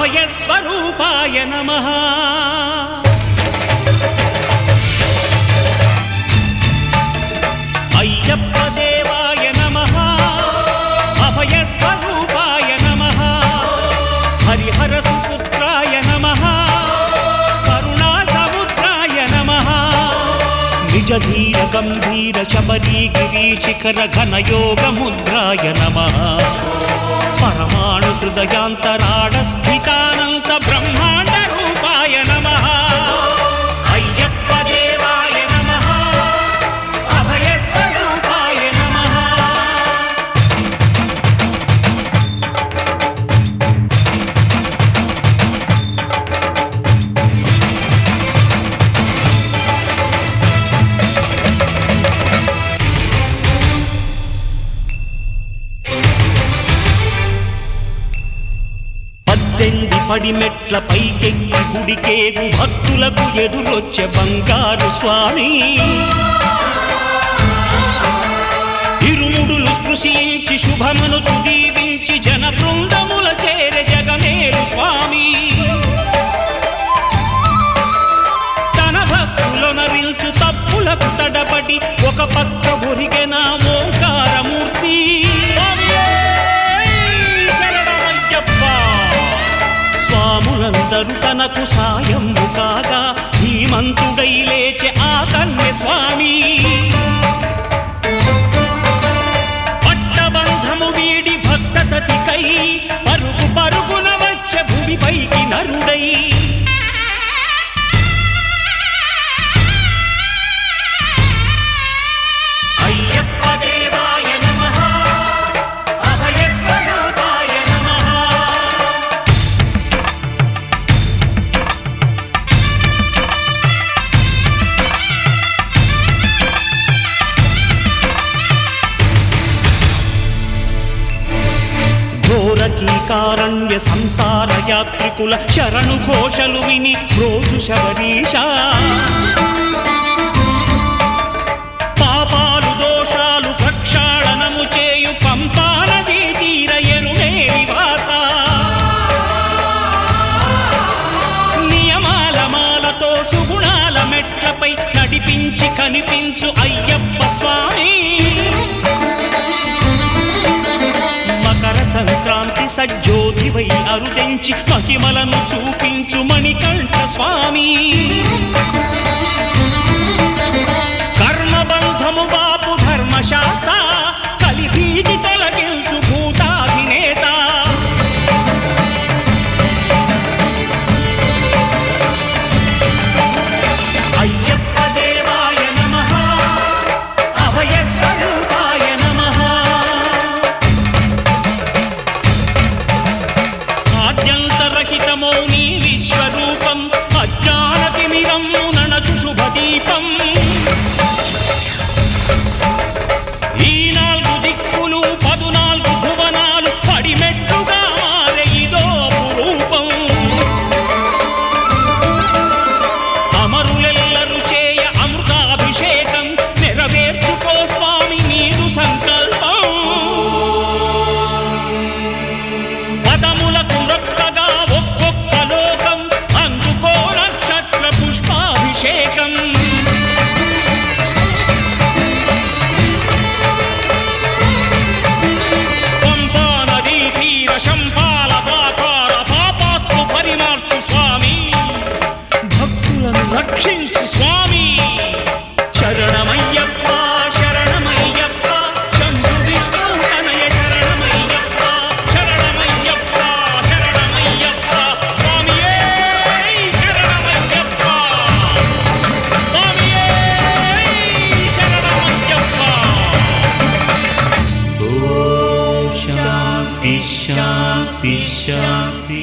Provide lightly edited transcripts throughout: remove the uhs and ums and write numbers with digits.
అభయస్వరూపాయ నమః అయ్యప్ప దేవాయ నమః అభయస్వరూపాయ నమః హరిహర సుపుత్రాయ నమః కరుణా సముద్రాయ నమః నిజ ధీర గంభీర శబరీ గిరీశిఖర ఘనయోగ ముద్రాయ నమః పరమాణు హృదయాంతరాళ స్థితానంత బ్రహ్మాండ రూపాయ నమః అయ్యప్ప దేవాయ నమః అభయస్వరూపాయ నమః పద్దెంది పడిమెట్ల పైకెక్కి గుడికేగు భక్తులకు ఎదురొచ్చే బంగారు స్వామి ఇరుముడులు స్పృశించి శుభమును చుదీవించి జన బృందముల చేర జగమేలు స్వామి తన భక్తులొనరిల్చు తప్పులకు తడబడి ఒక పక్క ఒరిగెన ఓంకారమూర్తి స్వాములందరూ తనకు సాయము కాగా ధీమంతుడై లేచె ఆ కన్య స్వామి పట్టబంధము వీడి భక్తతతికై పరుగు పరుగున వచ్చె భూమిపైకి నరుడై అయ్యప్ప దేవాయ నమః అభయస్వరూపాయ నమః ఘోరకీకారణ్య సంసార యాత్రికుల శరణు ఘోషలు విని రోజు శబరీష పాపాలు దోషాలు ప్రక్షాళనము చేయు పంపా నదీ తీర ఎరుమే నివాస నియమాల మాలతో సుగుణాల మెట్లపై నడిపించి కనిపించు అయ్యప్ప స్వామి మకర సంక్రాంతి సజ్జోతివై అరుదెంచి మహిమలను చూపించు మణికంఠ స్వామి కర్మబంధము బాపు ధర్మశాస్త్ర కలిభీతి తొలగించు భూతాధినేత అయ్యప్ప దేవాయ నమః అభయస్వరూపాయ నమః ఆద్యంతరహితమౌని విశ్వరూపం అజ్ఞానతిమిరము నణచు శుభదీపం ఈ 4 దిక్కులు 14 భువనాలు పడిమెట్టుగా మారే ఇదో రూపం అమరులెల్లరు చేయ అమృతాభిషేకం నెరవేర్చుకో స్వామి నీదు సంకల్పం పదములకు రొక్కగా ఒక్కొక్క లోకం అందుకో నక్షత్ర పుష్పాభిషేకం పంపా నదీ తీర శంపాల దాకార పాపాత్ము పరిమార్చు స్వామి భక్తులను రక్షించు స్వామి శరణమయ్యప్ప శరణమయ్యప్ప శంభు విష్ణు తనయ శరణమయ్యప్ప శరణమయ్యప్ప శరణమయ్యప్ప స్వామియే శరణమయ్యప్ప స్వామియే శరణమయ్యప్ప ఓం శాంతి శాంతి శాంతి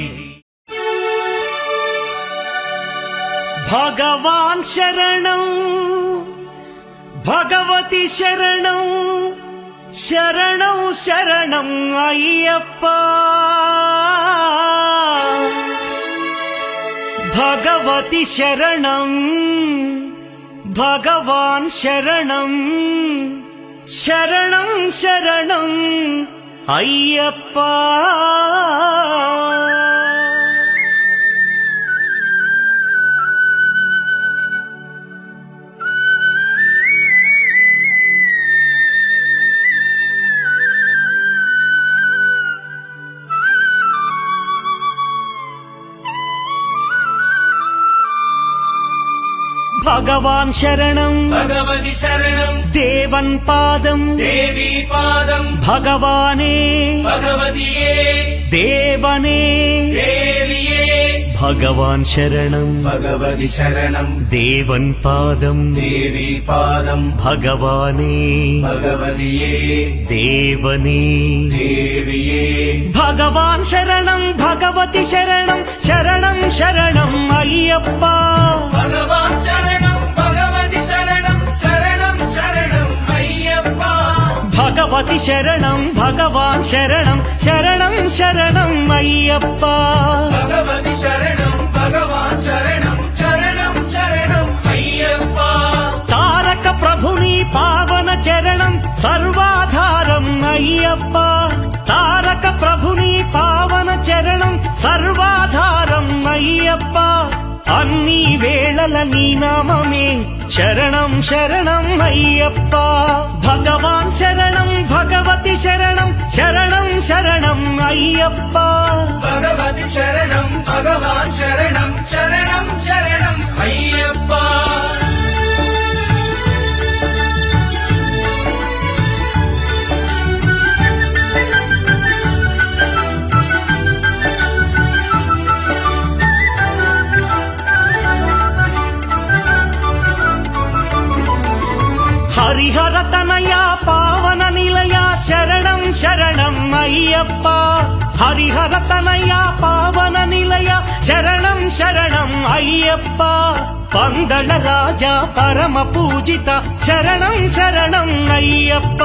భగవాన్ శరణం భగవతి శరణం శరణం శరణం అయ్యప్ప భగవతి శరణం భగవాన్ శరణం శరణం శరణం అయ్యప్ప భగవాన్ శరణం భగవతి శరణం దేవన్ పాదం దేవి పాదం భగవానే భగవతియే దేవనే దేవియే భగవాన్ శరణం భగవతి శరణం దేవన్ పాదం దేవి పాదం భగవానే భగవతియే దేవనే దేవియే భగవాన్ శరణం భగవతి శరణం శరణం శరణం అయ్యప్ప భగవాన్ శరణం భగవతి శరణం శరణం శరణం అయ్యప్ప భగవతి శరణం భగవాన్ శరణం శరణం శరణం అయ్యప్ప భగవతి శరణం భగవాన్ శరణం శరణం శరణం అయ్యప్ప తారక ప్రభుని పావన చరణం సర్వాధారం అయ్యప్ప తారక ప్రభుని పావన చరణం సర్వాధారం అయ్యప్ప అన్ని వేళల నీ నామమే శరణం శరణం అయ్యప్ప భగవాన్ శరణం భగవతి శరణం శరణం శరణం అయ్యప్ప భగవతి శరణం భగవాన్ శరణం శరణం శరణం అయ్యప్ప హరిహర తనయ పావన నిలయ శరణం శరణం అయ్యప్ప హరిహర తనయ పావన నిలయ శరణం శరణం అయ్యప్ప పందళ రాజా పరమ పూజిత శరణం శరణం అయ్యప్ప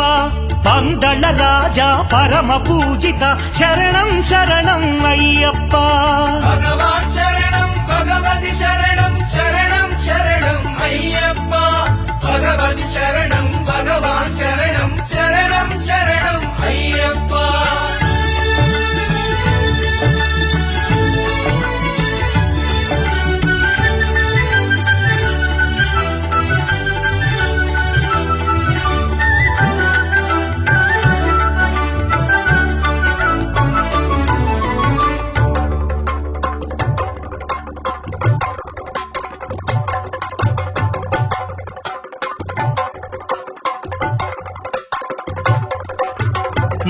పందళ రాజా పరమ పూజిత శరణం శరణం అయ్యప్ప భగవాన్ శరణం భగవతి శరణం శరణం శరణం అయ్యప్ప భగవతి శరణం భగవాన్ శరణం శరణం శరణం అయ్యప్ప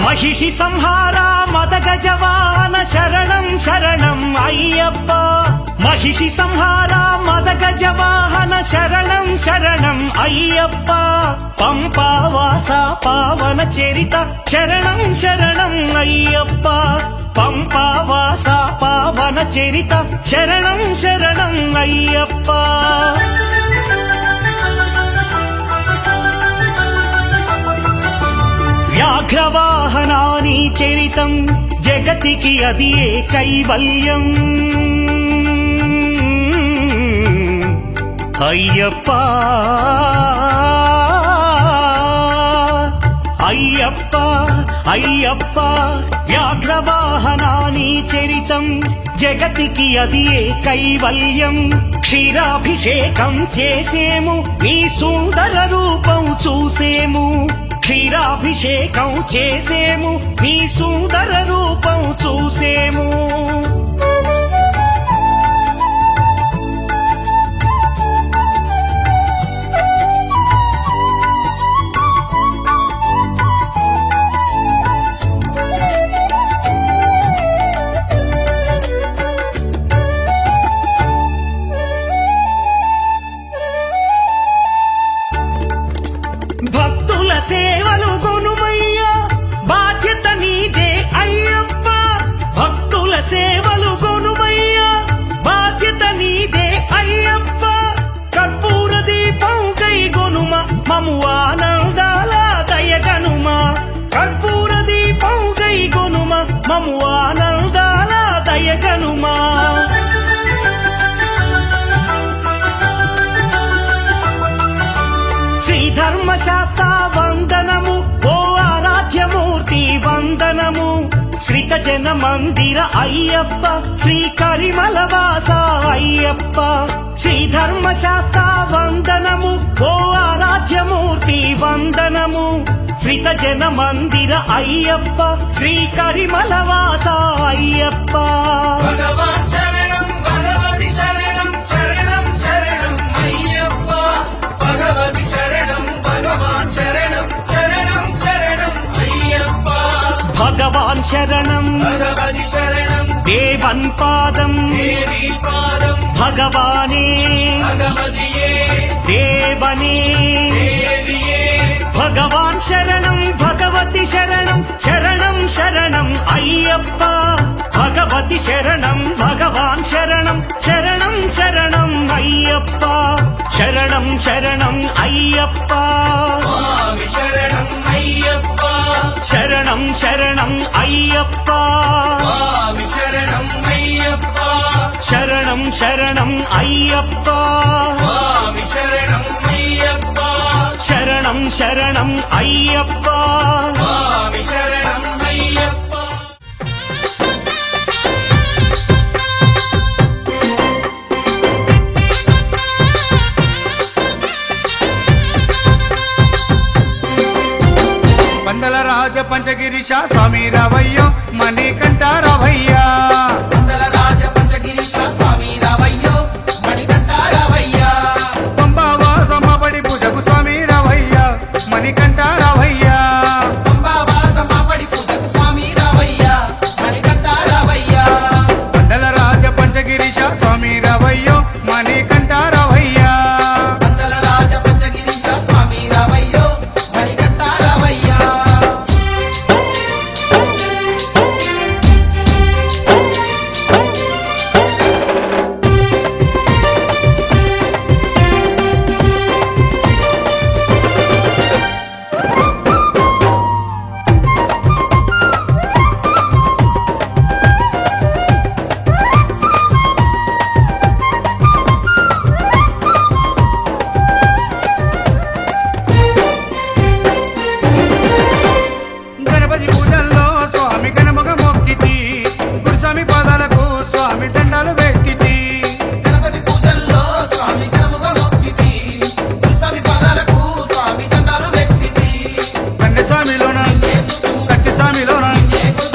మహిషి సంహార మదగజవాన శరణం శరణం అయ్యప్ప మహిషి సంహార మదగజవాహన శరణం శరణం అయ్యప్ప పంపావాస పావన చరిత శరణం శరణం అయ్యప్ప పంపావాస పావన చరిత శరణం శరణం అయ్యప్ప వ్యాఘ్రవాహనాని చరితం జగతికి అది ఏ కైవల్యం అయ్యప్ప అయ్యప్ప అయ్యప్ప వ్యాఘ్రవాహనాని చరితం జగతికి అది ఏ కైవల్యం క్షీరాభిషేకం చేసేము నీ సుందర రూపం చూసేము క్షీరాభిషేకం చేసేము నీ సుందర రూపం చూసేము భక్తుల సేవలు కొనుమయ్యా బాధ్యత నీదే అయ్యప్ప భక్తుల సేవ వందనము శ్రీత జన మందిర అయ్యప్ప శ్రీ కరిమలవాస అయ్యప్ప శ్రీ ధర్మశాస్త్ర వందనము ఓ ఆరాధ్యమూర్తి వందనము శ్రీత జన మందిర అయ్యప్ప శ్రీ కరిమలవాస అయ్యప్ప భగవాన్ శరణం భగవతి శరణం శరణం శరణం అయ్యప్ప భగవతి శరణం భగవాన్ శరణం శరణం శరణం అయ్యప్ప భగవాన్ శరణం భగవతి శరణం దేవన్ పాదం దేవి పాదం భగవానే భగవతియే దేవనే దేవియే భగవాన్ శరణం భగవతి శరణం శరణం శరణం అయ్యప్ప భగవతి శరణం భగవాన్ శరణం శరణం శరణం అయ్యప్ప శరణం శరణం అయ్యప్ప స్వామి శరణం అయ్యప్ప శరణం శరణం అయ్యప్ప స్వామి శరణం అయ్యప్ప శరణం శరణం అయ్యప్ప స్వామి శరణం అయ్యప్ప శరణం శరణం అయ్యప్ప స్వామి శరణం అయ్యప్ప పందల రాజ పంచగిరీశ స్వామి రావయ్యో మణికంఠ రావయ్యా పందల రాజ పంచగిరీశ స్వామి రావయ్యో మణికంఠ రావయ్యా పంబావాసమ్మ బడి పూజకు స్వామి రావయ్యా మణికంఠ రావయ్యా పంబావాసమ్మ పడి పూజకు స్వామి రావయ్యా మణికంఠ రావయ్యా పందల రాజ పంచగిరీశ స్వామి రావయ్యో మణికంఠ రావయ్యా పందల రాజ పంచగిరీశ స్వామి రావయ్యో మణికంఠ రావయ్యా గణపతి పూజల్లో స్వామి గణముగ మొక్కితి గురుస్వామి పాదాలకు స్వామి దండాలు పెట్టితి గణపతి పూజల్లో స్వామి గణముగా మొక్కితి గురుస్వామి పాదాలకు స్వామి దండాలు పెట్టితి కన్నె స్వామిలోన కత్తి స్వామిలోన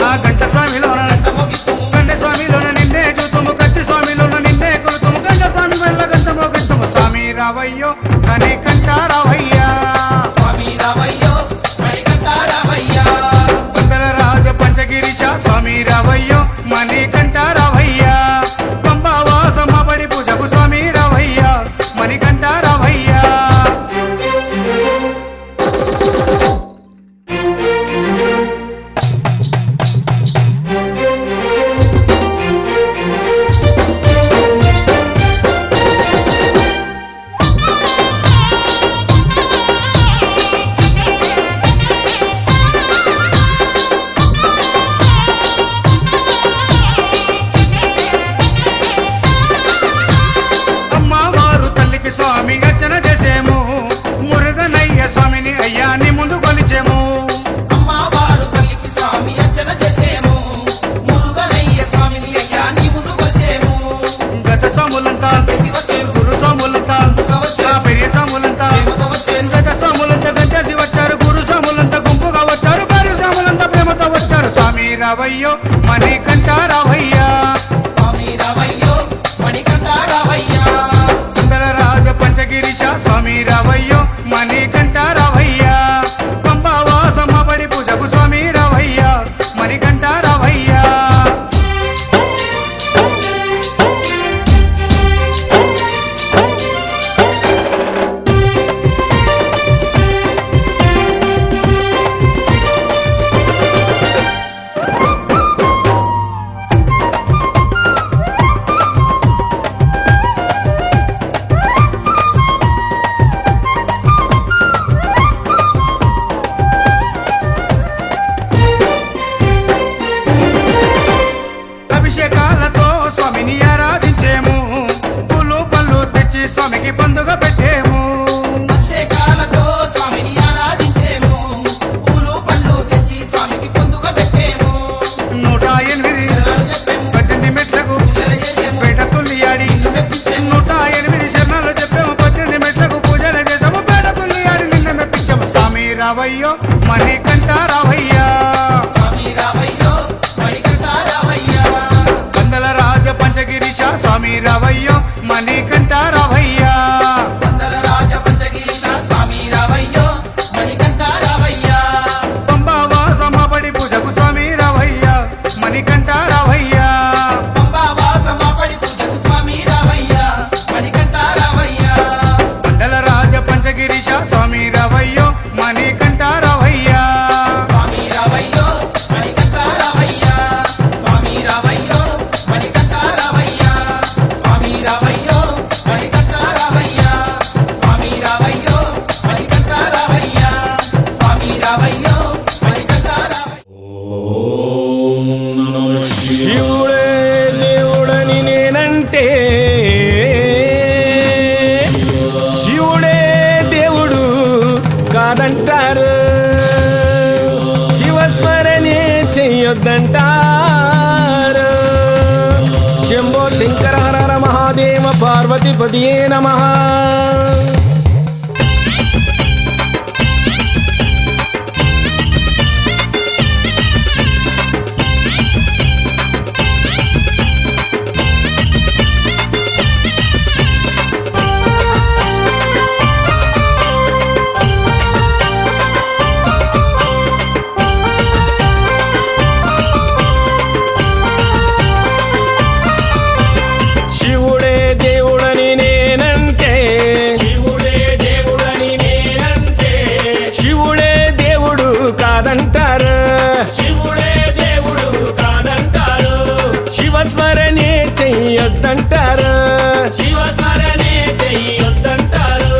ఆ గంట స్వామిలోన మొగితుము గండ స్వామిలోన నిన్నే చూతుము కత్తి స్వామిలోన నిన్నే కొలుతుము గండ స్వామి వల్ల గంటమో గంటము స్వామి రావయ్యో కని కంట రావయ్యా స్వామి రావయ్యో మణికంఠ రావయ్యా పందల రాజ పంచగిరీశ స్వామి రావయ్యో మణికంఠ రావయ్యా పంబావాసమ్మ బడి పూజకు స్వామి రావయ్యా మణికంఠ రావయ్యా అమ్మవారు తల్లికి స్వామి అర్చన చేసేము మురుగనయ్య స్వామిని అయ్యాన్ని ముందు కొలిచేము అమ్మవారు తల్లికి స్వామి అర్చన చేసేము మురుగనయ్య స్వామిని అయ్యా నీ ముందు కొలిసేము గత స్వాములంతా చేసి వచ్చేరు గురు స్వాములంతా ఆ పెరియ స్వాములంతా ప్రేమతో వచ్చేరు గత స్వాములంతా గంటేసి వచ్చారు గురు స్వాములంతా గుంపుగా వచ్చారు భార్య స్వాములంతా ప్రేమతో వచ్చారు స్వామి రావయ్యో మణికంఠ రావయ్యా స్వామి రావయ్యో మణికంఠ రావయ్యా పందల రాజ పంచగిరీశ స్వామి రావయ్యో మణికంఠ రావయ్యా పంబావాసమ్మ బడి పూజకు స్వామి రావయ్యా మణికంఠ రావయ్యా రావయ్యో మణికంఠ రావయ్యా స్వామి రావయ్యో మణికంఠ రావయ్యా వందల రాజ పంచగిరిశ స్వామి రావయ్యో మణికంఠ రావయ్యా వందల రాజ పంచగిరీశ స్వామి రావయ్యో మణికంఠ రావయ్యా పంబావాస మాపడి పూజకు స్వామి రావయ్యా మణికంఠ రావయ్యా పంబావాస మాపడి పూజకు స్వామి రావయ్యా మణికంఠ రావయ్యా వందల రాజ పంచగిరిశ స్వామి రావయ్యో మణికంఠ రావయ్యా స్వామి రావయ్యో మణికంఠ రావయ్యా స్వామి రావయ్యో మణికంఠ రావయ్యా స్వామి రావయ్యో మణికంఠ రావయ్యా స్వామి రావయ్యో మణికంఠ రావయ్యా స్వామి రావయ్యో మణికంఠ రావయ్యా శివుడే దేవుడని నేనంటే శివుడే దేవుడు కాదంటారు శివస్మరణే చెయ్యొద్దంటారు శంభో శంకర హర హర మహాదేవ పార్వతీపతియే నమః శివుడే దేవుడని నేనంటే శివుడే దేవుడని నేనంటే శివుడే దేవుడు కాదంటారు శివుడే దేవుడు కాదంటారు శివస్మరణే చెయ్యొద్దంటారు శివస్మరణే చెయ్యొద్దంటారు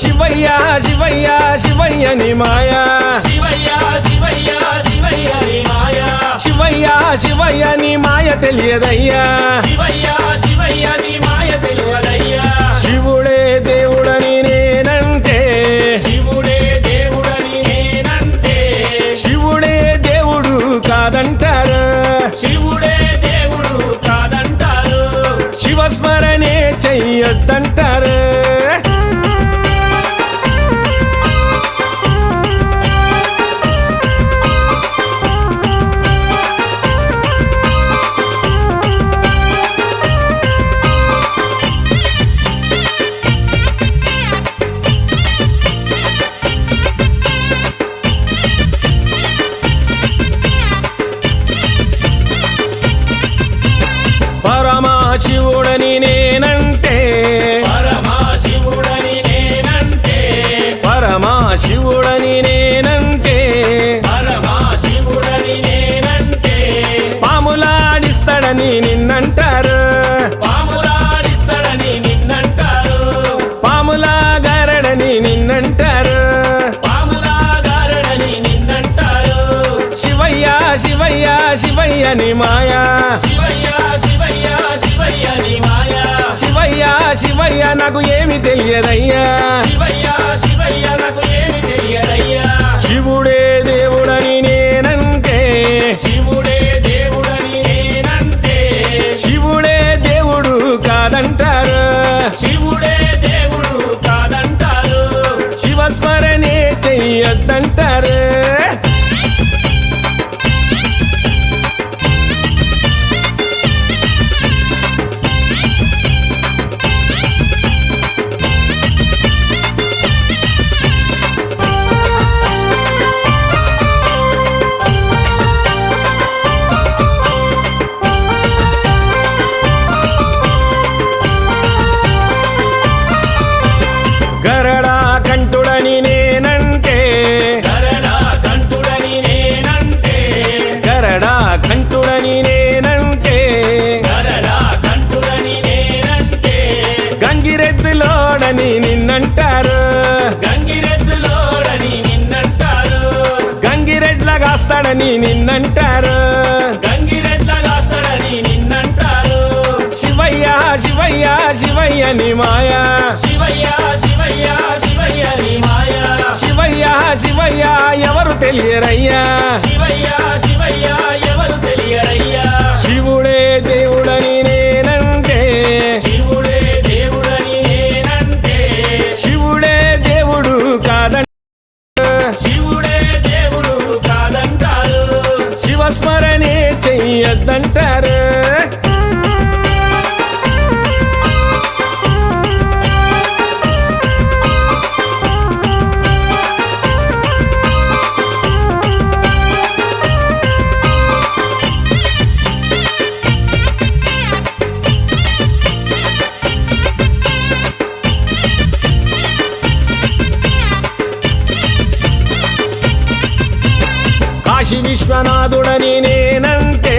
శివయ్య శివయ్య శివయ్యని మాయా శివయ్య శివయ్య శివయ్యని మాయా శివయ్య శివయ్యని మాయ తెలియదయ్యా శివయ్య శివయ్యని మాయ తెలియదయ్యా శివుడే దేవుడని నేనంటే శివుడే దేవుడని నేనంటే శివుడే దేవుడు కాదంటారు శివుడే దేవుడు కాదంటారు శివస్మరణే చెయ్యొద్దంటారు పరమశివుడని నేనంటే పరమశివుడని నేనంటే పరమశివుడని నేనంటే పరమశివుడని నేనంటే పాములాడిస్తాడని నిన్నంటారు పాములాడిస్తాడని నిన్నంటారు పాములాగారడని నిన్నంటారు పాములాగారడని నిన్నంటారు శివయ్య శివయ్య శివయ్యని మాయా శివయ్య శివయ్య శివయ్యని మాయా శివయ్య శివయ్య నాకు ఏమి తెలియదయ్యా శివయ్య శివయ్య నాకు ఏమి తెలియదయ్యా శివుడే దేవుడని నేనంటే శివుడే దేవుడని నేనంటే శివుడే దేవుడు కాదంటారు శివుడే దేవుడు కాదంటారు శివస్మరణే చెయ్యొద్దంటారు గరడా కంఠుడని నేనంటే గరడా కంఠుడని నేనంటే గరడా కంఠుడని నేనంటే గరడా కంఠుడని నేనంటే గంగిరెద్దులోడని నిన్నంటారు గంగిరెద్దులోడని నిన్నంటారు గంగిరెడ్లగాస్తాడని నిన్నంటారు గంగిరెడ్లగాస్తాడని నిన్నంటారు శివయ్య శివయ్య శివయ్యని మాయా శివయ్య శివయ్య శివయ్యని మాయా శివయ్య శివయ్య ఎవరు తెలియరయ్యా శివయ్య శివయ్య ఎవరు తెలియరయ్యా శివుడే దేవుడని నేనంటే శివుడే దేవుడని నేనంటే శివుడే దేవుడు కాదంట శివుడే శివస్మరణే చెయ్యొద్దంటారు. కాశీ విశ్వనాథుడని నేనంటే,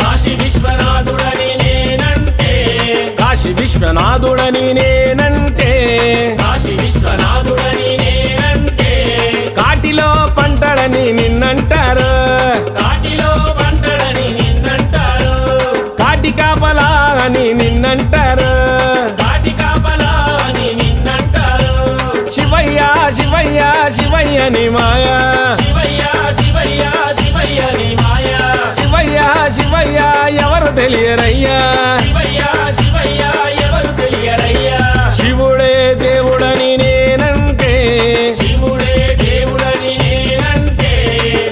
కాశీ విశ్వనాథుడని నేనంటే, కాశీ విశ్వనాథుడని నేనంటే, కాశీ విశ్వనాథుడని నేనంటే, కాటిలో పంటడని నిన్నంటారు. కాటిలో పంటడని నిన్నంటారు, కాటి కాపలా అని నిన్నంటారు. కాటి కాపలా అని నిన్నంటారు. శివయ్య శివయ్య శివయ్యని మాయా, శివయ్య శివయ్య శివయ్యని మాయ, శివయ్య శివయ్య ఎవరు తెలియరయ్యా. శివయ్య శివయ్య ఎవరు తెలియరయ్యా. శివుడే దేవుడని నేనంటే, శివుడే దేవుడని నేనంటే,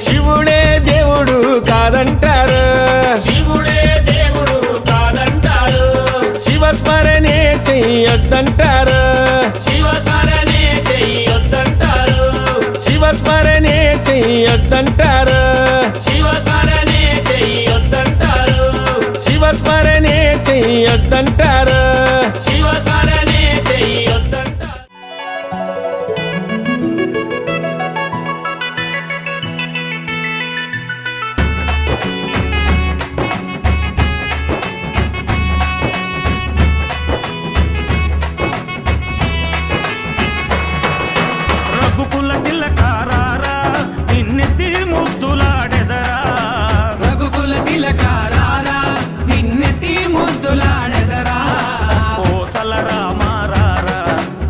శివుడే దేవుడు కాదంటారు. శివుడే దేవుడు కాదంటారు. శివస్మరణే చెయ్యొద్దంటారు. శివస్మరణే చెయ్యొద్దంటారు. శివస్మరణే చెయ్యొద్దంటారు. శివస్మరణే చెయ్యొద్దంటారు. శివస్మరణే చెయ్యొద్దంటారు. శివస్మరణే చెయ్యొద్దంటారు. రఘుకుల తిలకారారా నిన్నెత్తి ముద్దులాడెదరా. రఘుకుల తిలకారారా నిన్నెత్తి ముద్దులాడెదరా. కోసల రామారారా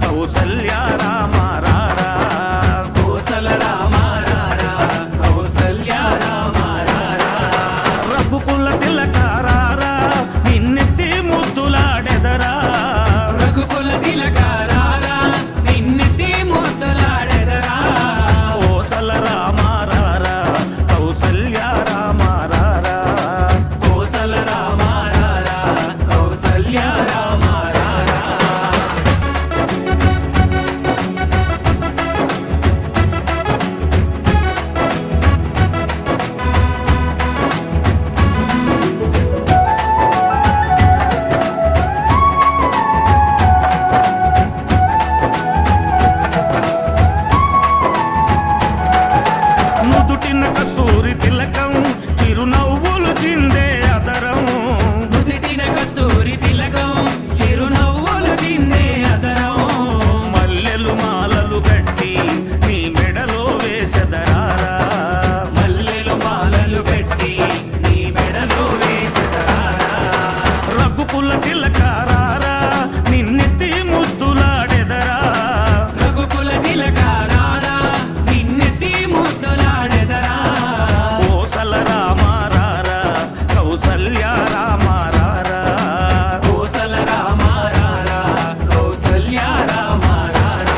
కౌసల్య రామారారా. కోసల రామారారా కౌసల్య రామారారా. రఘుకుల తిలకారారా నిన్నెత్తి ముద్దులాడెదరా. రఘుకుల తిలకారారా నిన్నెత్తి ముద్దులాడెదరా. కోసల రామారారా కౌసల్య రామారారా. కోసల రామారారా కౌసల్య రామారారా. నుదుటిన కస్తూరి తిలకం చిరునవ్వులు చిందే అదరం. నుదిటిన కస్తూరి తిలకం చిరునవ్వులు చిందే అదరం. మల్లెలు మాలలు కట్టి నీ మెడలో వేసెదరారా. మల్లెలు మాలలు పెట్టి నీ మెడలో వేసెదరారా. రఘుకుల తిలకారారా నిన్నెత్తి ముద్దులాడెదరా. రఘుకుల తిలకారారా నిన్నెత్తి ముద్దులాడెదరా. కోసల రామారారా కౌసల్య రామారారా. కోసల రామారారా కౌసల్య రామారారా.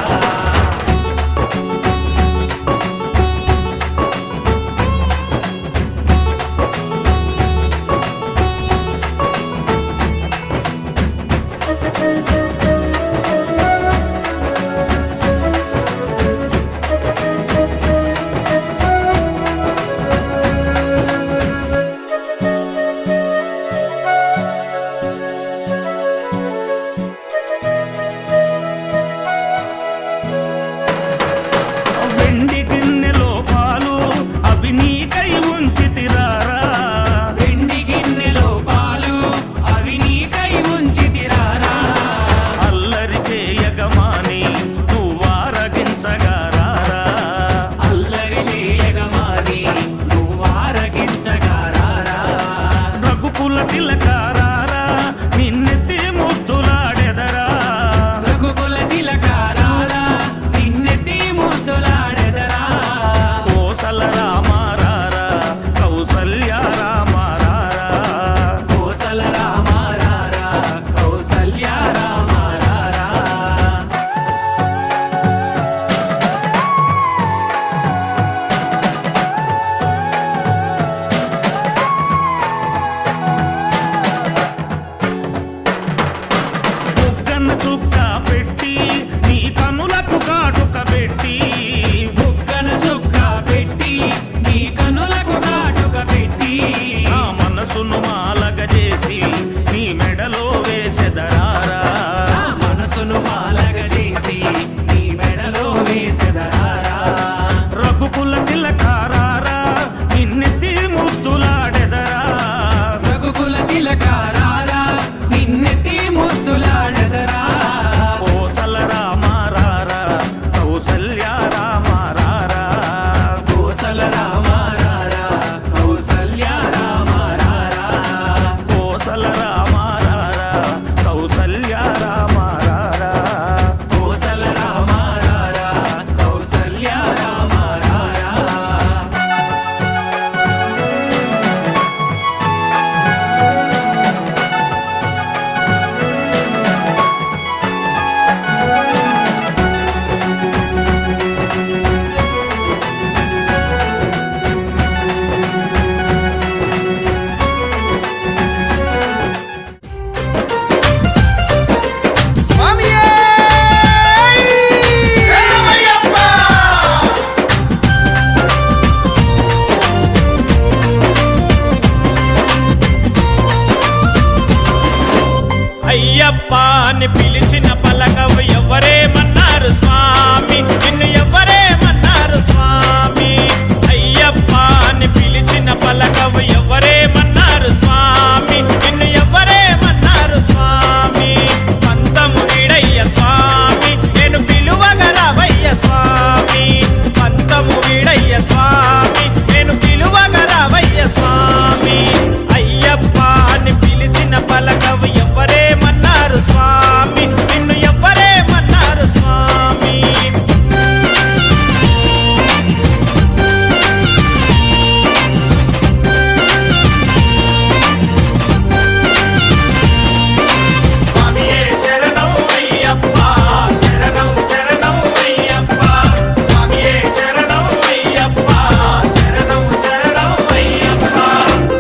అయ్యప్ప అని పిలిచిన పలకవు ఎవరేమన్నారు స్వామి నిన్ను ఎవరేమన్నారు స్వామి అయ్యప్ప అని పిలిచిన పలకవు ఎవరేమన్నారు స్వామి నిన్ను ఎవరేమన్నారు స్వామి పంతము వీడయ్య స్వామి నేను పిలువగరావయ్య స్వామి పంతము వీడయ్య స్వామి నేను పిలువగరావయ్య స్వామి అయ్యప్ప అని పిలిచిన పలకవు ఎవరేమన్నారు స్వామి నిన్ను ఎవరేమన్నారు స్వామి స్వామియే శరణం అయ్యప్ప శరణం శరణం అయ్యప్ప స్వామియే శరణం అయ్యప్ప శరణం శరణం అయ్యప్ప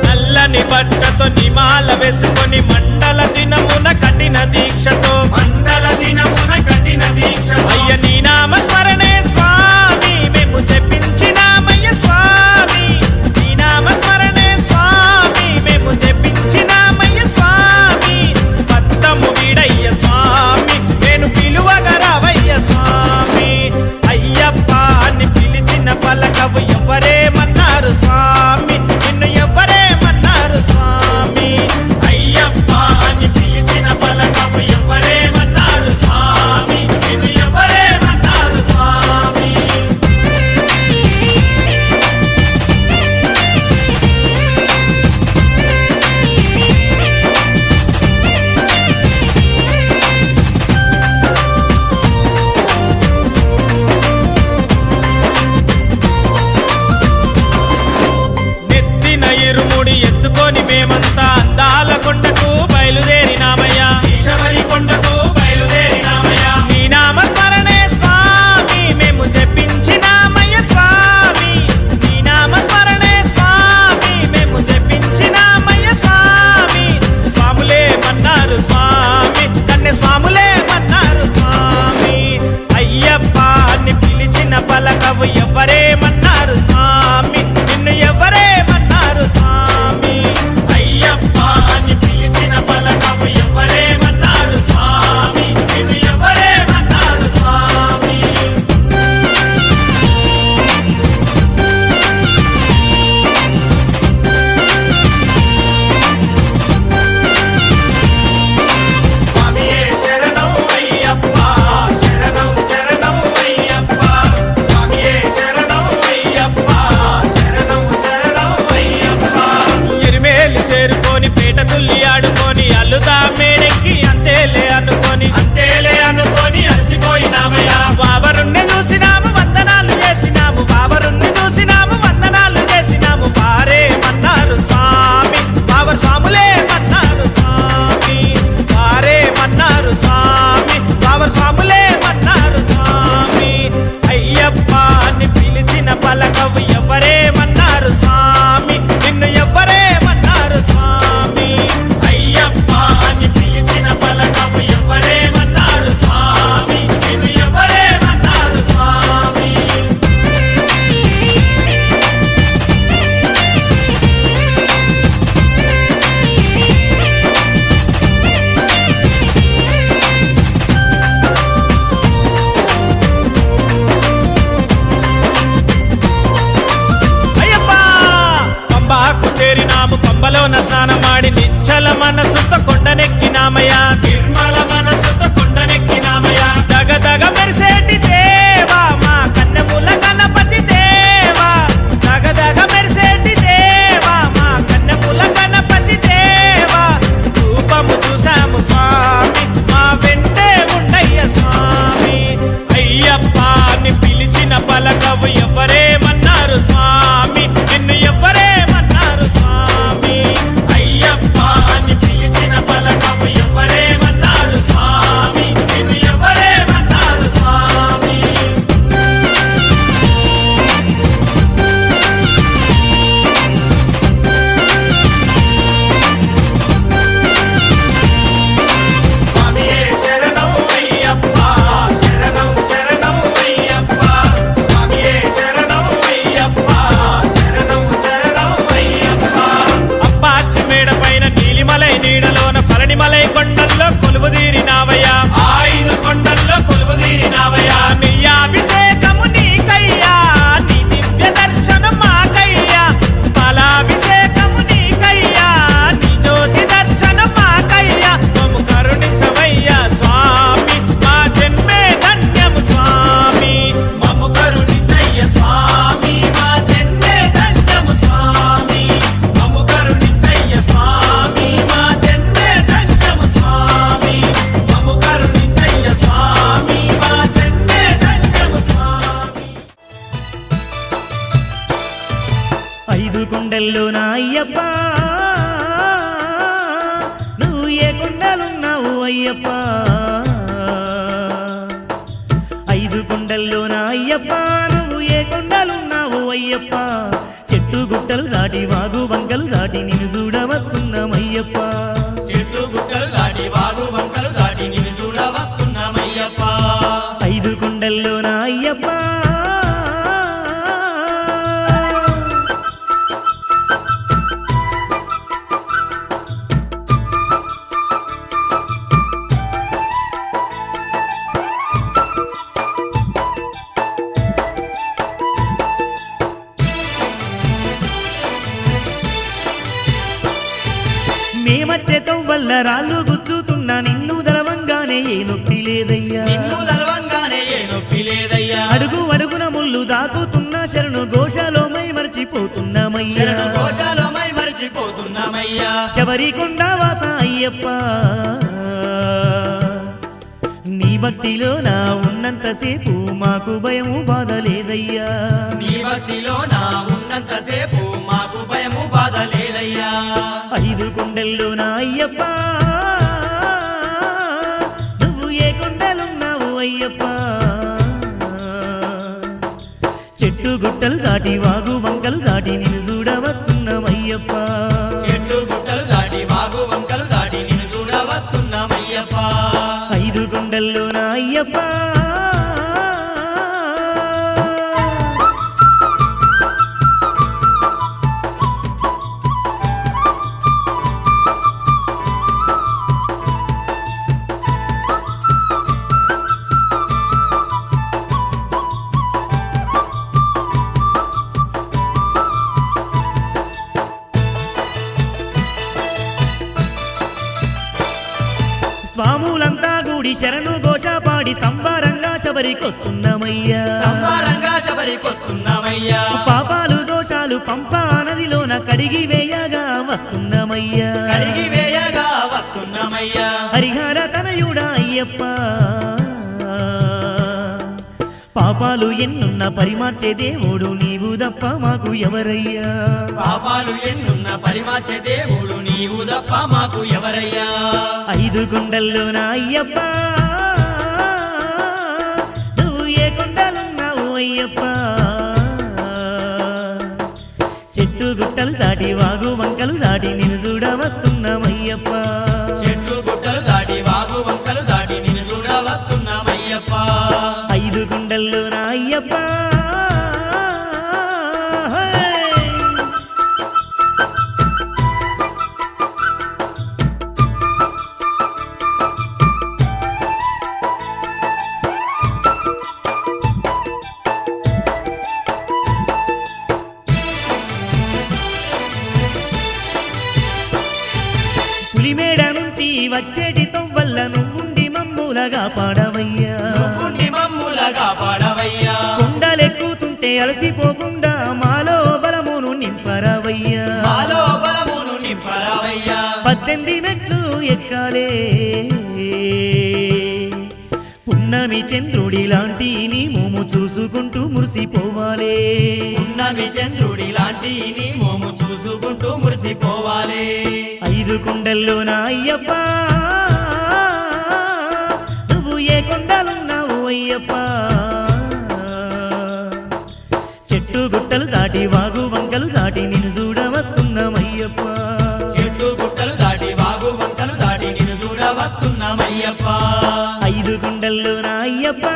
నల్లని బట్టతో నిమాల వేసుకొని మండల దినమున కఠిన దీక్షతో మండల దినమున కఠిన దీక్ష అయ్య నీ నామ స్మరణే స్వామి మేము జపించినామయ్య స్వామి నీ నామ స్మరణే స్వామి మేము జపించినామయ్య స్వామి పత్తము వీడయ్య స్వామి నేను పిలువగరావయ్య స్వామి అయ్యప్ప అని పిలిచిన పలకవు ఎవరేమన్నారు స్వామి నిన్ను ఎవరేమన్నారు స్వామి అయ్యప్ప అని పిలిచిన పలకము ఎవరేమన్నారు స్వామి నిన్ను ఎవరేమన్నారు స్వామి నెత్తిన ఇరుముడి ఎత్తుకొని మేమంతా అందాల కొండకు బయలుదేరినామయ్యా శబరి కొండకు బయలుదేరినామయ్యా నీ నామ స్మరణే స్వామి మేము జపించినామయ్య స్వామి నీ నామ స్మరణే స్వామి మేము జపించినామయ్య స్వామి స్వాములే మన్నారు స్వామి కన్నె స్వాములే మన్నారు స్వామి అయ్యప్ప అని పిలిచిన పలకవు ఎవరేమన్నారు స్వామి నిన్ను ఎవరేమన్నారు స్వామి అయ్యప్ప అని పిలిచిన పలకము ఎవరేమన్నారు స్వామి నిన్ను ఎవరేమన్నారు స్వామి స్వామియే శరణం అయ్యప్ప శరణం శరణం అయ్యప్ప స్వామియే శరణం అయ్యప్ప శరణం శరణం అయ్యప్ప ఎరిమేలు చేరుకొని పేట తుల్లి ఆడుకొని అల్లుదా మేడెక్కి అంతేలే అనుకొని అంతేలే అనుకొని అలసిపోయినామయ్యా బావరుణ్ణి చూసినాము వందనాలు చేసినాము బావరుణ్ణి చూసినాము వందనాలు చేసినాము వారే మన్నారు స్వామి బావర్ స్వాములే మన్నారు స్వామి వారే మన్నారు స్వామి బావర్ స్వాములే మన్నారు స్వామి అయ్యప్ప అని పిలిచిన పలకవు ఎవరేమన్నారు స్వామి నిన్ను ఎవరేమన్నారు స్వామి అయ్యప్ప అని పిలిచిన పలకము ఎవరేమన్నారు స్వామి నిన్ను ఎవరేమన్నారు స్వామి అయ్యప్ప పంబాకు చేరినాము పంబలోన స్నానమాడి నిచ్చల మనసుతో కొండనెక్కినామయ్యా నిర్మల మనసుతో కొండనెక్కినామయ్యా దగదగ మెరిసేటి దేవా మా కన్నెముల గణపతి దేవా దగదగ మెరిసేటి దేవా మా కన్నెముల గణపతి దేవా రూపము చూసాము స్వామి మా వెంటే ఉండయ్య స్వామి అయ్యప్ప అని పిలిచిన పలకవు ఎవరేమన్నారు స్వామి నిన్ను ఎవరేమన్నారు స్వామి అయ్యప్ప అని పిలిచిన పలకము ఎవరేమన్నారు స్వామి నిన్ను ఎవరేమన్నారు స్వామి అయ్యప్ప నువ్వు ఏ కొండలున్నావు అయ్యప్ప ఐదు కొండల్లోన అయ్యప్ప నువ్వు ఏ కొండలున్నావు అయ్యప్ప చెట్టు గుట్టలు దాటి వాగు వంకలు దాటి నిన్ను చూడవస్తున్నామయ్యప్ప చెట్లు గుట్టలు దాటి వాగు వంకలు దాటి నిన్ను చూడ వస్తున్నామయ్యప్ప ఐదు కొండల్లోన అయ్యప్ప మేమచ్చేతం వల్ల రాళ్ళు గుచ్చుతున్నా నిన్ను దలవంగానే ఏ నొప్పి లేదయ్యా నిన్ను దలవంగానే ఏ నొప్పి లేదయ్యా అడుగు అడుగున ముళ్ళు దాకుతున్నా శరణు ఘోషలో మై మర్చిపోతున్నామయ్యా శరణు ఘోషలో మై మరిచిపోతున్నామయ్యా శబరి కొండవాస అయ్యప్ప నీ భక్తిలో నా ఉన్నంతసేపు మాకు భయము బాధ లేదయ్యా నీ భక్తిలో నా ఉన్నంతసేపు మాకు భయము బాధ లేదయ్యా ఐదు కొండల్లో నా అయ్యప్ప నువ్వు ఏ కొండలున్నావు అయ్యప్ప చెట్టు గుట్టలు దాటి వాగు వంకలు దాటి నిన్ను చూడవస్తున్నామయ్యప్ప చెట్టు గుట్టలు దాటి వాగు వంకలు దాటి నిన్ను చూడ వస్తున్నామయ్యప్ప ఐదు కొండల్లో నా అయ్యప్ప స్వాములంతా కూడి శరణు ఘోష పాడి సంబారంగా శబరికొస్తున్నామయ్యా సంబారంగా శబరికొస్తున్నామయ్యా పాపాలు దోషాలు పంపా నదిలోన కడిగి వేయగా వస్తున్నామయ్యా కలిగి వేయగా వస్తున్నామయ్యా హరిహర తనయుడా అయ్యప్ప పాపాలు ఎన్నున్న పరిమార్చే దేవుడు నీవు తప్ప మాకు ఎవరయ్యా పాపాలు ఎన్నున్న పరిమార్చే దేవుడు నీవు తప్ప మాకు ఎవరయ్యా ఐదు కొండల్లోన అయ్యప్ప నువ్వు ఏ కొండలున్నావు అయ్యప్ప చెట్టు గుట్టలు దాటి వాగు వంకలు దాటి నిన్ను చూడవస్తున్నామయ్యప్ప చెట్లు గుట్టలు దాటి వాగు వంకలు దాటి నిన్ను చూడ వస్తున్నామయ్యప్ప ఐదు కొండల్లోన అయ్యప్ప పులిమేడ నుంచి వచ్చేటి తొవ్వల్ల నువ్వుండి మమ్ములగా పాడవయ్యా నువ్వు మమ్ములగా పాడవయ్యా కొండలెక్కుతుంటే అలసిపోకుండా మాలో బలమును నింపరవయ్యా మాలో బలమును నింపరావయ్యా 18 మెట్లు ఎక్కాలే పున్నమి చంద్రుడి లాంటి నీ మోము చూసుకుంటూ మురిసిపోవాలే ఉన్నవి చంద్రుడి లాంటి నీ మోము చూసుకుంటూ మురిసిపోవాలి ఐదు కొండల్లోన అయ్యప్ప నువ్వు ఏ కొండలున్నావు అయ్యప్ప చెట్టు గుట్టలు దాటి వాగు వంకలు దాటి నిన్ను చూడవస్తున్నామయ్యప్ప చెట్టు గుట్టలు దాటి వాగు వంకలు దాటి నిన్ను చూడ వస్తున్నామయ్యప్ప ఐదు కొండల్లోన అయ్యప్ప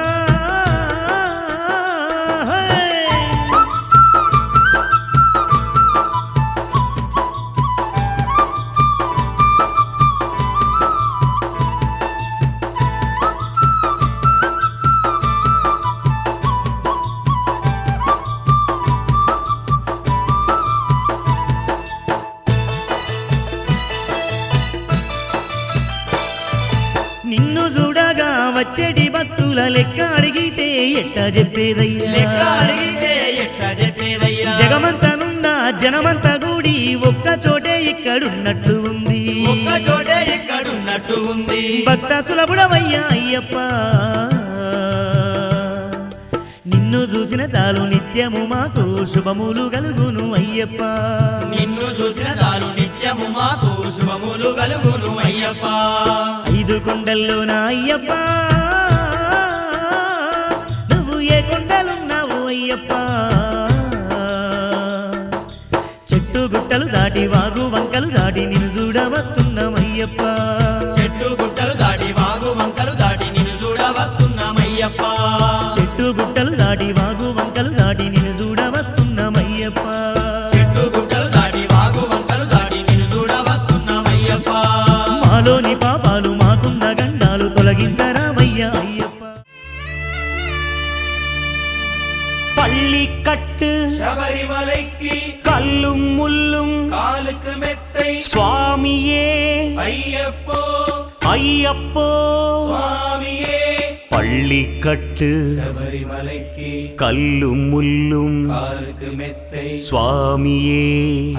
నిన్ను చూడగా వచ్చేటి భక్తుల లెక్క అడిగితే ఎట్టా చెప్పేదయ్యా లెక్క అడిగితే ఎట్లా చెప్పేదయ్యా జగమంతనున్న జనమంతా కూడి ఒక్క చోటే ఇక్కడున్నట్లు ఉంది ఒక్క చోటే ఇక్కడున్నట్టు ఉంది భక్త సులభుడవయ్యా అయ్యప్ప నిన్ను చూసిన చాలు నిత్య నిత్యము మాకు శుభములు కలుగును అయ్యప్ప. నిన్ను చూసిన చాలు నిత్యము మాకు శుభములు కలుగును అయ్యప్ప. 5 కొండల్లో నా అయ్యప్ప, నువ్వు ఏ కొండలున్నావు అయ్యప్ప. చెట్టు గుట్టలు దాటి వాగు వంకలు దాటి నిన్ను చూడవస్తున్నామయ్యప్ప. చెట్టు గుట్టలు దాటి వాగు వంకలు దాటి నిన్ను చూడవస్తున్నామయ్యప్ప. చెట్టు గుట్టలు దాటి వాగు వంకలు దాటి నిన్ను చూడవస్తున్నామయ్యప్ప. చెట్టు గుట్టలు దాటి వాగు వంకలు దాటి నిన్ను చూడవస్తున్నామయ్యప్ప. మాలోని పాపాలు మాకున్న గండాలు తొలగించరామయ్యా అయ్యప్ప. పள்ளிக்கட்டு శబరిమలైకి கல்லும் முள்ளும் కాలుకు మెత్తై சுவாமியே అయ్యప్పో ஐயப்போ. స్వామియే. பள்ளிக்கட்டு శబరిమలైకి கல்லும் முள்ளும் కాలుకు మెత్తై சுவாமியே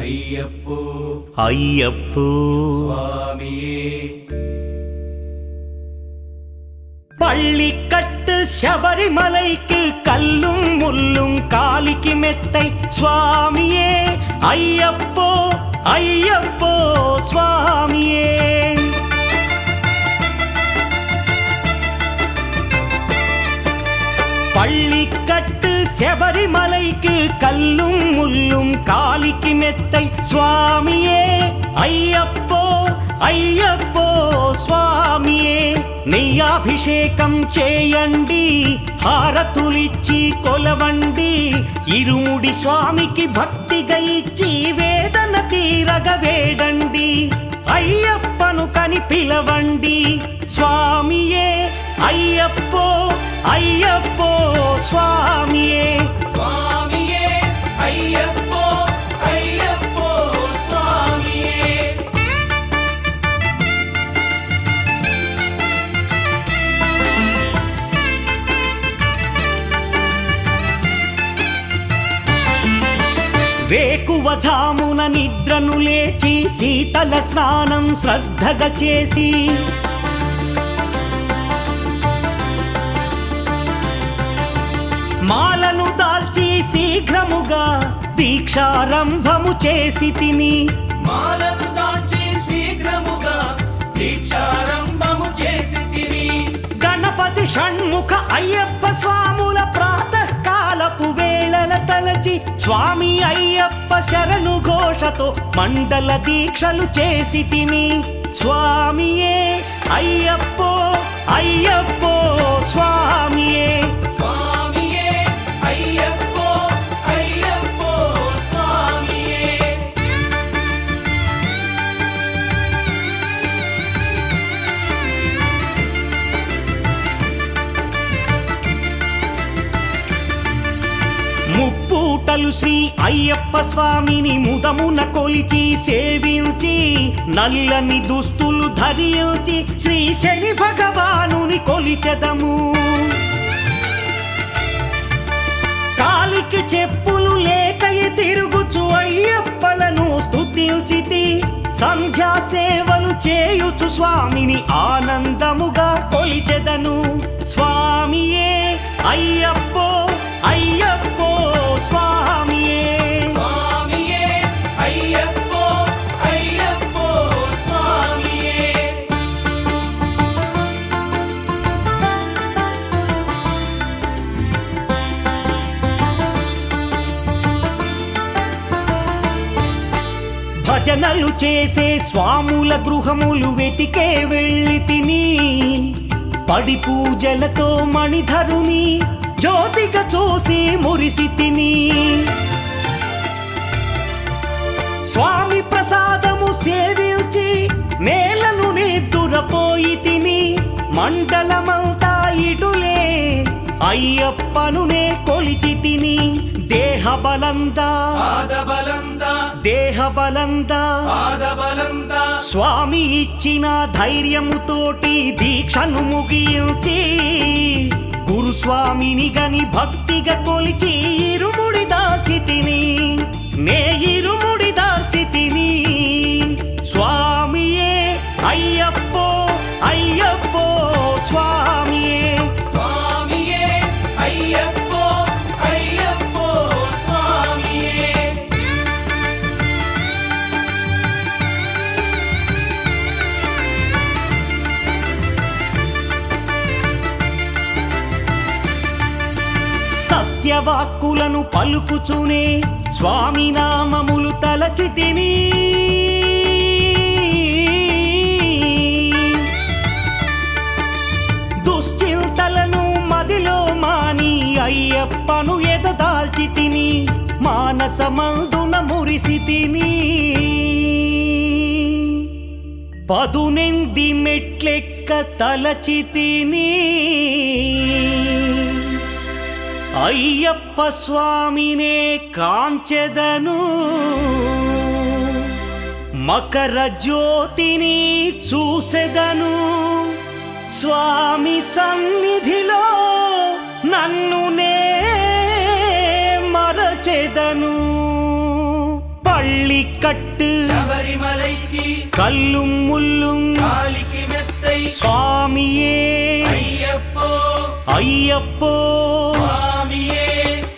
అయ్యప్పో ஐயப்போ. స్వామియే. பள்ளிக்கட்டு శబరిమలైకి కల్லும் ముల్லும் కాలికి మెత్తై స్వామియే అయ్యప్పో అయ్యప్పో స్వామియే. பள்ளிக்கட்டு శబరిమలైకి కల్லும் ముల్லும் కాలికి మెత్తై స్వామియే అయ్యప్పో అయ్యప్పో స్వామియే. నెయ్యాభిషేకం చేయండి, హారతులిచ్చి కొలవండి, ఇరుముడి స్వామికి భక్తిగా ఇచ్చి వేదన తీరగ వేడండి. అయ్యప్పను కని పిలవండి స్వామియే అయ్యప్పో అయ్యప్పో స్వామియే. స్వామియే అయ్యప్పో అయ్యప్పో స్వామియే. వేకువజామున నిద్రను లేచి శీతల స్నానం శ్రద్ధగా చేసి మాలను దాల్చి శీఘ్రముగా దీక్షారంభము చేసి తిని మాలను దాల్చి శీఘ్రముగా దీక్షారంభము చేసి తిని గణపతి షణ్ముఖ అయ్యప్ప స్వాముల ప్రాతకాలపు వేళల తలచి స్వామి అయ్యప్ప శరణు ఘోషతో మండల దీక్షలు చేసి తిని స్వామియే అయ్యప్పో అయ్యప్పో స్వామియే. స్వామియే అయ్యప్పో అయ్యప్పో స్వామియే. ముప్పూటలు శ్రీ అయ్యప్ప స్వామిని ముదమున కొలిచి సేవించి నల్లని దుస్తులు ధరించి శ్రీ శని భగవానుని కొలిచెదము. కాలికి చెప్పులు లేకయి తిరుగుచు అయ్యప్పలను స్తుతించితి. సంధ్యా సేవలు చేయుచు స్వామిని ఆనందముగా కొలిచెదను. స్వామియే అయ్యప్పో అయ్యప్పో స్వామియే. స్వామియే అయ్యప్పో అయ్యప్పో స్వామియే. భజనలు చేసే స్వాముల గృహములు వెతికే వెళ్ళి తిని పడి పూజలతో మణిధరుని జ్యోతిగా చూసి మురిసి తిని స్వామి ప్రసాదము సేవించి నేలను నిద్దురపోయి తిని మండలమంతా ఇటులే అయ్యప్పనునే కొలిచి తిని దేహబలందా పాదబలందా దేహబలందా పాదబలందా స్వామి ఇచ్చిన ధైర్యముతోటి దీక్షను ముగించి గురుస్వామిని గని భక్తిగా కొలిచి ఇరుముడి దాల్చి తిని నే ఇరుముడి దాల్చి తిని స్వామియే అయ్యప్పో అయ్యప్పో స్వామియే. స్వామియే అయ్యప్పో అయ్యప్పో వాక్కులను పలుకుచునే స్వామి నామములు తలచితిని దుశ్చింతలను మదిలో మాని అయ్యప్పను ఎదదాల్చితిని మానసమందున మురిసితిని పదునెంది మెట్లెక్క తలచితిని అయ్యప్ప స్వామినే కాంచెదను మకర జ్యోతిని చూసెదను స్వామి సన్నిధిలో నన్ను నే మరచెదను పళ్ళి కట్టు శబరిమలైకి కల్లుం ముల్లుం కాలికి మెత్తై స్వామియే అయ్యప్పో అయ్యప్పో స్వామియే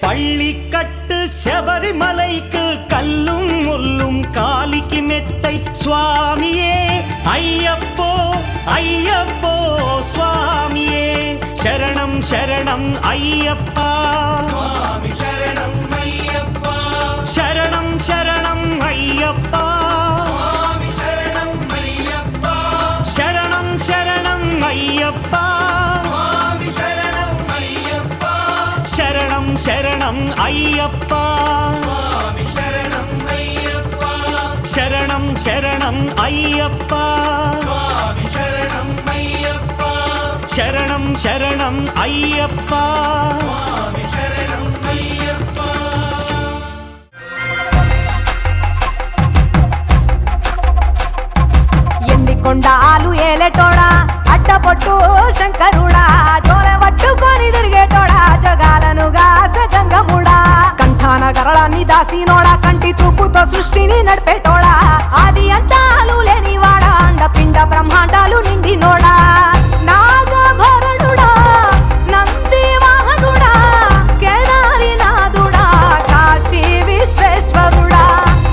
பள்ளிக்கட்டு శబరిమలైக்கு கல்லும் முள்ளும் காலிக்கு மெத்தை சுவாமியே ஐயப்போ ஐயப்போ சுவாமியே சரணம் சரணம் ஐயப்பா స్వామి శరణం అయ్యప్ప శరణం శరణం అయ్యప్పా స్వామి శరణం అయ్యప్ప శరణం శరణం అయ్యప్పా స్వామి శరణం అయ్యప్ప శరణం శరణం అయ్యప్పా స్వామి శరణం అయ్యప్ప శరణం శరణం అయ్యప్పా స్వామి శరణం అయ్యప్ప శరణం శరణం అయ్యప్పా స్వామి శరణం అయ్యప్ప ఎన్ని కొండాలు ఏలేటోడా అడ్డపొట్టు శంకరుడా జోల పట్టుకొని తిరిగేటోడా జగాలను గాస జంగముడా కంఠాన గరళాన్ని దాసినోడా కంటి చూపుతో సృష్టిని నడిపేటోడా ఆది అంతాలు లేనివాడా అండ పిండ బ్రహ్మాండాలు నిండినోడా నాగభరణుడా నంది వాహనుడా కేదారి నాథుడా కాశీ విశ్వేశ్వరుడా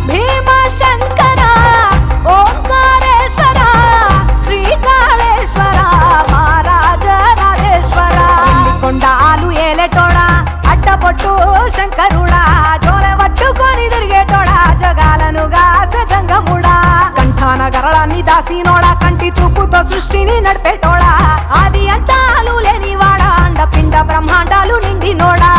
భీమ శంకర ఓంకారేశ్వర శ్రీకాళేశ్వర మహారాజ రాజేశ్వర కొండాలు ఏలేటోడా అడ్డపొట్టు శంకరుడా జోల పట్టుకొని తిరిగేటోడా జగాలను గాస జంగముడా కంఠాన గరళాన్ని దాసినోడా కంటి చూపుతో సృష్టిని నడిపేటోడా ఆది అంతాలు లేనివాడా అండ పిండ బ్రహ్మాండాలు నిండినోడా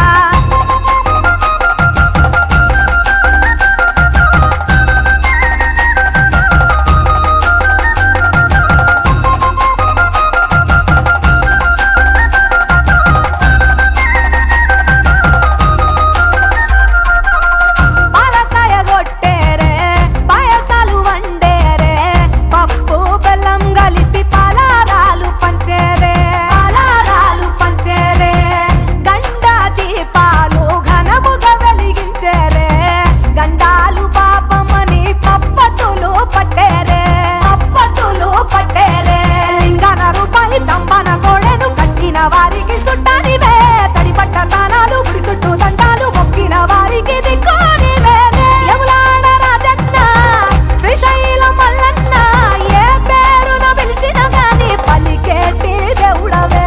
పాలకాయ కొట్టేరే పాయసాలు వండేరే పప్పు బెల్లం కలిపి పలారాలు పంచేరే గండ దీపాలు ఘనముగా వెలిగించేరే గండాలు పాపమని పప్పతులు పట్టేరే లింగన రూపాయి తంబన కోడెను కట్టిన వారికి సుట్టానివే తడి పట్ట తానాలు గుడి చుట్టూ దండాలు మొక్కిన వారికి దిక్కోని యములాడ రాజన్న శ్రీశైలం మల్లన్న ఏ పేరున పిలిచిన గాని పలికేటి దేవుడవే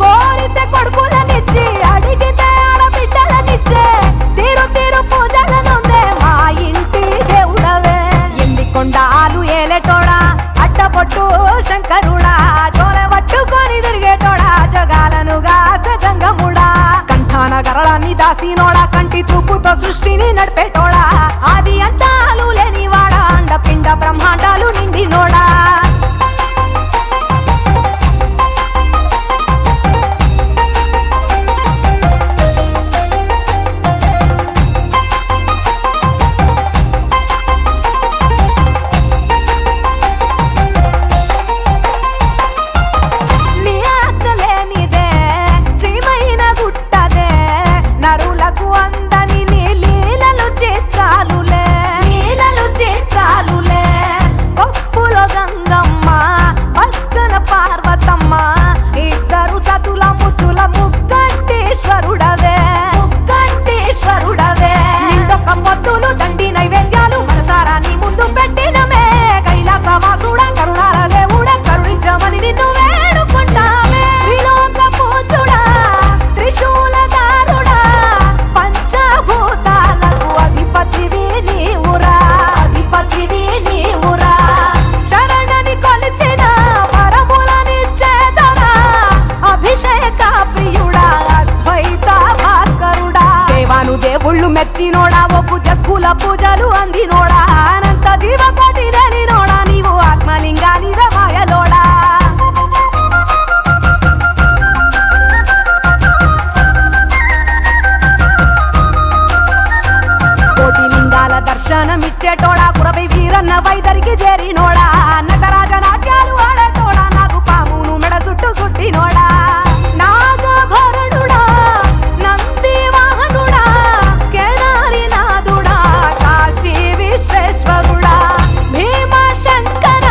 కోరితే కొడుకులనిచ్చి అడిగితే ఆడబిడ్డలనిచ్చే తీరు తీరు పూజలనుందే మా ఇంటి దేవుడవే ఎన్ని కొండాలు ఏలేటోడా అడ్డపొట్టు శంకరుడా జోల పట్టుకొని తిరిగేటోడా జగాలను గాస జంగముడా కంఠాన గరళాన్ని దాసినోడా కంటి చూపుతో సృష్టిని నడిపేటోడా ఆది అంతాలు లేనివాడా అండ పిండ బ్రహ్మాండాలు నిండినోడా నీ ఆజ్ఞ లేనిదే చీమైన గుట్టదే నరులకు అందని నీ లీల దర్శనమిచ్చేటోడా కురపై వీరన్న వైదరికి చేరినోడా నటరాజ నాట్యాలు ఆడేటోడా నాకు పామును మెడ చుట్టూ చుట్టినోడా నాగభరణుడా నంది వాహనుడా కేదారి నాథుడా కాశీ విశ్వేశ్వరుడా భీమశంకర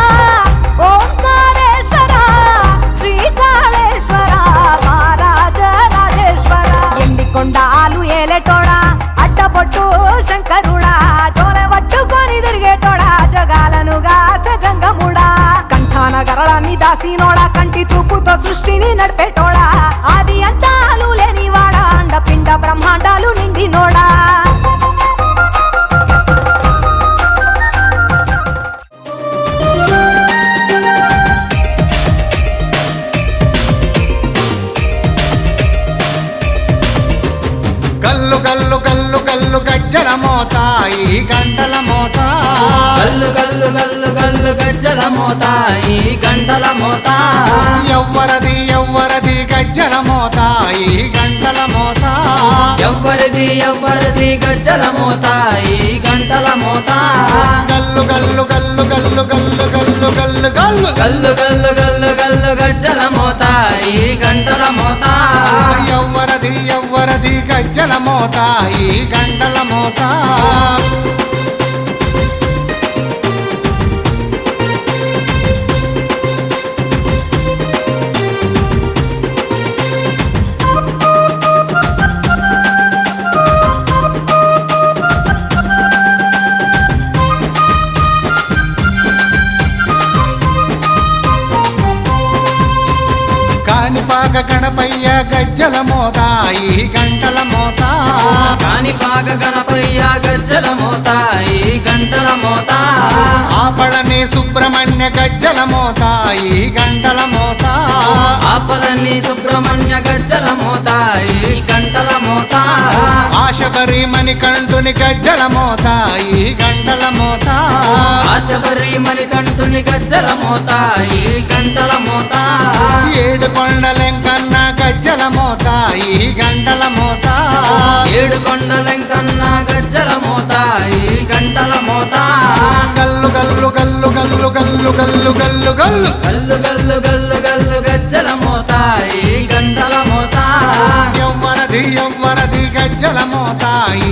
ఓంకారేశ్వర శ్రీకాళేశ్వర మహారాజ రాజేశ్వర ఎండికొండాలు ఏలేటోడా అడ్డపొట్టు శంకరుడా చోల పట్టుకొని తిరిగేటోడా జగాలను గాసె జంగముడా కంఠాన గరళాన్ని దాసినోడా కంటి చూపుతో సృష్టిని నడిపేటోడా ఆది అంతాలు లేనివాడా అండపిండ బ్రహ్మాండాలు నిండినోడా గల్లు గల్లు గల్లు గల్లు గజ్జల మోత ఈ గంటల మోత గల్లు గల్లు గల్లు గల్లు గజ్జల మోత ఈ గంటల మోత ఎవ్వరది ఎవ్వరది గజ్జల మోత ఈ గంటల మోత ఎవ్వరిది ఎవ్వరిది గజ్జల మోత ఈ గంటల మోత గల్లు గల్లు గల్లు గల్లు గల్లు గల్లు గల్లు గల్లు గల్లు గల్లు గల్లు గల్లు గజ్జల మోత ఈ గంటల మోత ఎవ్వరది ఎవ్వరది గజ్జల మోత ఈ గంటల మోత కాణిపాక గణపయ్య గజ్జల మోత ఈ గంటల మోత కాణిపాక గణపయ్య గజ్జల మోత ఈ గంటల మోత ఆపళని సుబ్రహ్మణ్య గజ్జల మోత ఈ గంటల మోత ఆపలని సుబ్రహ్మణ్య గజ్జల మోత ఈ గంటల మోత ఆశబరి మణికంఠుని గజ్జల మోత ఈ గంటల మోత ఆశబరి మణికంఠుని గజ్జల మోత ఈ గంటల మోత ఏడు కొండలెంకన్న గజ్జల మోత ఈ గంటల మోత ఏడు కొండలెంకన్న గజ్జల మోత ఈ గంటల మోత గల్లు గల్లు గల్లు గల్లు గల్లు గల్లు గల్లు గల్లు గల్లు గల్లు గల్లు గల్లు గజ్జల మోత ఈ గంటల మోత ఎవ్వరది ఎవ్వరది గజ్జల మోత ఈ